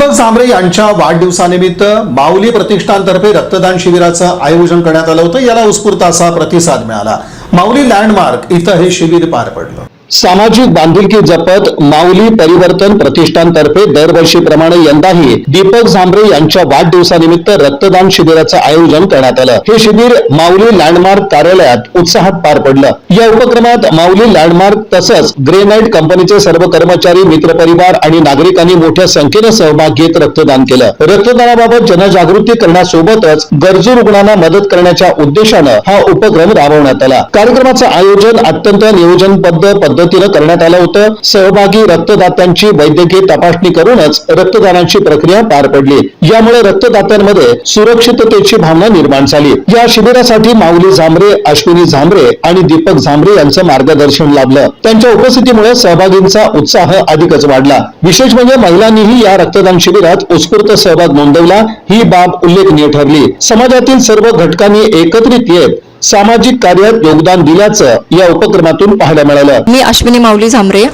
दीपक झांबरे यांच्या वाढदिवसानिमित्त माऊली प्रतिष्ठानतर्फे रक्तदान शिबिराचं आयोजन करण्यात आलं होतं। याला उत्स्फूर्त असा प्रतिसाद मिळाला। माऊली लँडमार्क इथं हे शिबिर पार पडलं। सामाजिक बांधिलकी जपत माऊली परिवर्तन प्रतिष्ठानतर्फे दरवर्षीप्रमाणे यंदाही दीपक झांबरे यांच्या वाढदिवसानिमित्त रक्तदान शिबिराचं आयोजन करण्यात आलं। हे शिबिर माऊली लँडमार्क कार्यालयात उत्साहात पार पडलं। या उपक्रमात माऊली लँडमार्क तसंच ग्रेनाइट कंपनीचे सर्व कर्मचारी, मित्रपरिवार आणि नागरिकांनी मोठ्या संख्येने सहभाग घेत रक्तदान केलं। रक्तदानाबाबत जनजागृती करण्यासोबतच गरजू रुग्णांना मदत करण्याच्या उद्देशानं हा उपक्रम राबवण्यात आला। कार्यक्रमाचं आयोजन अत्यंत नियोजनबद्ध पद्धतीने करण्यात आलं होतं। सहभागी रक्तदात्यांची वैद्यकीय तपासणी करूनच रक्तदानाची प्रक्रिया पार पडली। यामुळे रक्तदात्यांमध्ये सुरक्षिततेची भावना निर्माण झाली। या शिबिरासाठी माऊली झांबरे, अश्विनी झांबरे आणि दीपक झांबरे यांचं मार्गदर्शन लाभलं। त्यांच्या उपस्थितीमुळे सहभागींचा उत्साह अधिकच वाढला। विशेष म्हणजे महिलांनीही या रक्तदान शिबिरात उत्स्फूर्त सहभाग नोंदवला। ही बाब उल्लेखनीय ठरली। समाजातील सर्व घटकांनी एकत्रित येत सामाजिक कार्यात योगदान दिल्याचं या उपक्रमातून पाहायला मिळालं। मी अश्विनी माऊली झांबरे,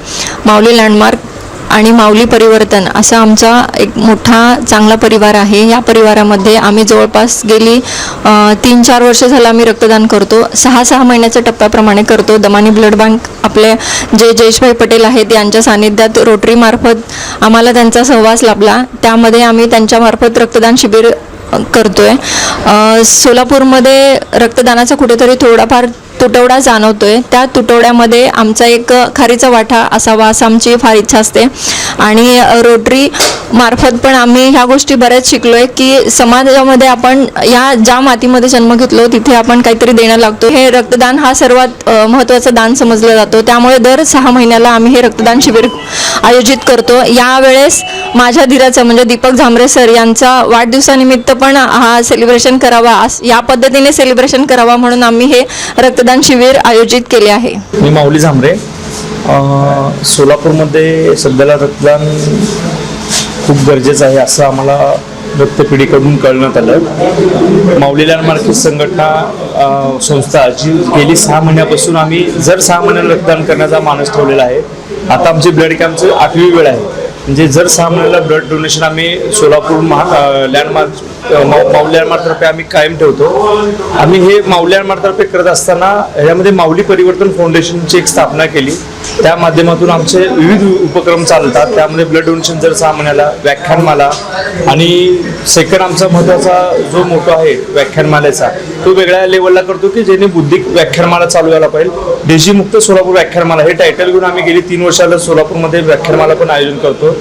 माऊली लँडमार्क आणि माऊली परिवर्तन असा आमचा एक मोठा चांगला परिवार आहे। या परिवारामध्ये आम्ही जवळपास गेली 3-4 वर्ष झालं आम्ही रक्तदान करतो। 6 महिन्याच्या टप्प्याप्रमाणे करतो। दमानी ब्लड बँक आपले जे जयेशभाई पटेल आहेत यांच्या सानिध्यात रोटरी मार्फत आम्हाला त्यांचा सहवास लाभला। त्यामध्ये आम्ही त्यांच्या मार्फत रक्तदान शिबिर करतोय। सोलापूरमध्ये रक्तदानाचा कुठेतरी थोडाफार तुटवडा जाणवतोय। त्या तुटवड्यामध्ये आमचा एक खारीचा वाटा असावा असं आमची फार इच्छा असते। आणि रोटरी मार्फत पण आम्ही ह्या गोष्टी बऱ्याच शिकलोय की समाजामध्ये आपण या ज्या मातीमध्ये जन्म घेतलो तिथे आपण काहीतरी देणं लागतो। हे रक्तदान हा सर्वात महत्त्वाचा दान समजला जातो। त्यामुळे दर 6 महिन्याला आम्ही हे रक्तदान शिबिर आयोजित करतो। यावेळेस माझ्या धीराचं म्हणजे दीपक झांबरे सर यांचा वाढदिवसानिमित्त पण हा सेलिब्रेशन करावा, या पद्धतीने सेलिब्रेशन करावा म्हणून आम्ही हे रक्तदान शिबिर आयोजित केले आहे। मी माऊली झांबरे, सोलापूरमध्ये सध्याला रक्तदान खूप गरजेचं आहे असं आम्हाला रक्तपेढीकडून कळण्यात आलं। माऊली लँडमार्क ही संघटना संस्था जी गेली 6 महिन्यापासून आम्ही 6 महिन्याला रक्तदान करण्याचा मानस ठेवलेला आहे। आता आमची ब्लड कॅम्पची 8वी वेळ आहे। म्हणजे 6 महिन्याला ब्लड डोनेशन आम्ही सोलापूर लँडमार्क माऊली लँडमार्कतर्फे आम्ही कायम ठेवतो। आम्ही हे माऊली लँडमार्कतर्फे करत असताना यामध्ये माऊली परिवर्तन फाउंडेशनची एक स्थापना केली। त्या माध्यमातून आमचे विविध उपक्रम चालतात। त्यामध्ये ब्लड डोनेशन 6 महिन्याला, व्याख्यानमाला आणि सेकंड आमचा महत्त्वाचा जो मोठो आहे व्याख्यानमालेचा तो वेगळ्या लेवलला करतो की ज्याने बुद्धिक व्याख्यानमाला चालू व्हायला पाहिजे। देशीमुक्त सोलापूर व्याख्यानमाला हे टायटल घेऊन आम्ही गेली 3 वर्षाला सोलापूरमध्ये व्याख्यानमाला पण आयोजन करतो,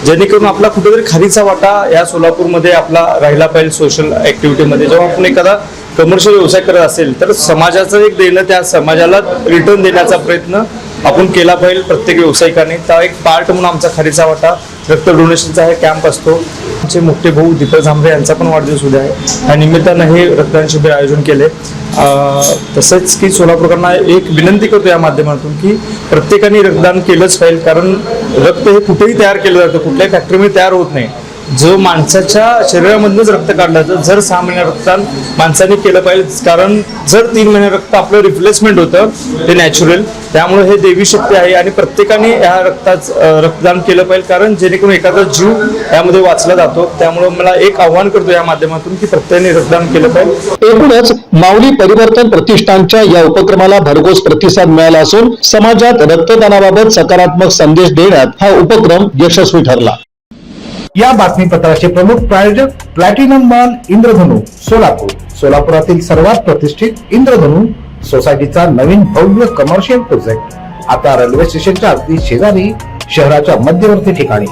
जेणेकरून आपला कुठेतरी खारीचा वाटा या सोलापूरमध्ये आपला राहिला पाहिजे। सोशल ऍक्टिव्हिटीमध्ये जेव्हा आपण एखादा कमर्शियल व्यवसाय करत असेल तर समाजाचं एक देणं त्या समाजाला रिटर्न देण्याचा प्रयत्न आपण केला पाहिजे प्रत्येक व्यावसायिकाने। त्या एक पार्ट म्हणून आमचा खारीचा वाटा रक्त डोनेशनचा हे कॅम्प असतो। आमचे मोठे भाऊ दीपक झांबरे यांचा पण वाढदिवस उद्या आहे। या निमित्तानं हे रक्तदान शिबिर आयोजन केले। तसेच की सोलापूरकरांना एक विनंती करतो या माध्यमातून की प्रत्येकाने रक्तदान केलंच पाहिजे, कारण रक्त हे कुठेही तयार केलं जातं, कुठल्याही फॅक्टरीमध्ये तयार होत नाही। जो माणसाच्या शरीरामधूनच रक्त काढलं जातं 6 महिने रक्तदान माणसाने केलं पाहिजे, कारण 3 महिने रक्त आपलं रिप्लेसमेंट होतं ते नॅचरल। त्यामुळे हे देवी शक्ती आहे आणि प्रत्येकाने या रक्तदान केलं पाहिजे, कारण जेणेकरून एखादा जीव यामध्ये वाचला जातो। त्यामुळे मला एक आव्हान करतो या माध्यमातून की प्रत्येकाने रक्तदान केलं पाहिजे। एकूणच माऊली परिवर्तन प्रतिष्ठानच्या या उपक्रमाला भरघोस प्रतिसाद मिळाला असून समाजात रक्तदानाबाबत सकारात्मक संदेश देण्यात हा उपक्रम यशस्वी ठरला। या बातमीपत्राचे प्रमुख प्रायोजक प्लॅटिनम मॉल इंद्रधनु सोलापूर। सोलापुरातील सर्वात प्रतिष्ठित इंद्रधनु सोसायटीचा नवीन भव्य कमर्शियल प्रोजेक्ट आता रेल्वे स्टेशनच्या अगदी शेजारी शहराच्या मध्यवर्ती ठिकाणी।